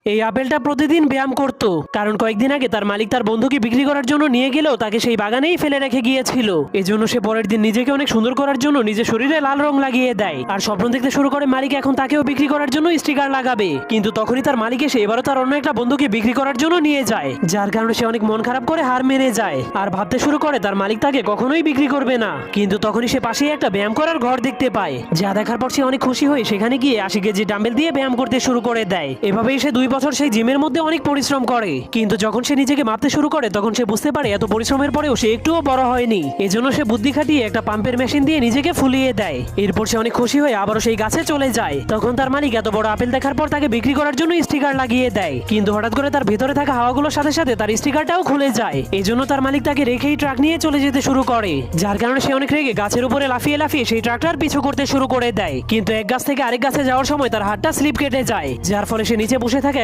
এই আপেলটা প্রতিদিন ব্যায়াম করত, কারণ কয়েকদিন আগে তার মালিক তার বন্ধুকে বিক্রি করার জন্য নিয়ে গেলেও তাকে সেই বাগানেই ফেলে রেখে গিয়েছিল। এজন্য সে পরের দিন নিজেকে অনেক সুন্দর করার জন্য নিজের শরীরে লাল রং লাগিয়ে দেয় আর স্বপ্ন দেখতে শুরু করে মালিক এখন তাকেও বিক্রি করার জন্য স্টিকার লাগাবে। কিন্তু তখনই তার মালিক এসে এবারও তার অন্য একটা বন্ধুকে বিক্রি করার জন্য নিয়ে যায়, যার কারণে সে অনেক মন খারাপ করে হার মেনে যায় আর ভাবতে শুরু করে তার মালিক তাকে কখনোই বিক্রি করবে না। কিন্তু তখনই সে পাশেই একটা ব্যায়াম করার ঘর দেখতে পায়, যা দেখার পর সে অনেক খুশি হয়ে সেখানে গিয়ে 80 কেজি ডাম্বেল দিয়ে ব্যায়াম করতে শুরু করে দেয়। এভাবেই সে 2 বছর সেই জিমের মধ্যে অনেক পরিশ্রম করে, কিন্তু যখন সে নিজেকে মাপতে শুরু করে তখন সে বুঝতে পারে এত পরিশ্রমের পরেও সে একটুও বড় হয়নি। এজন্য সে বুদ্ধি খাটিয়ে একটা পাম্পের মেশিন দিয়ে নিজেকে ফুলিয়ে দেয়। এরপর সে অনেক খুশি হয়ে আবারও সেই গাছে চলে যায়। তখন তার মালিক এত বড় আপেল দেখার পর তাকে বিক্রি করার জন্য স্টিকার লাগিয়ে দেয়, কিন্তু হঠাৎ করে তার ভেতরে থাকা হাওয়াগুলোর সাথে সাথে তার স্টিকারটাও খুলে যায়। এজন্য তার মালিক তাকে রেখেই ট্রাক নিয়ে চলে যেতে শুরু করে, যার কারণে সে অনেক রেগে গাছের উপরে লাফিয়ে লাফিয়ে সেই ট্রাকটার পিছু করতে শুরু করে দেয়। কিন্তু এক গাছ থেকে আরেক গাছে যাওয়ার সময় তার হাতটা স্লিপ কেটে যায়, যার ফলে সে নিচে বসে থাকা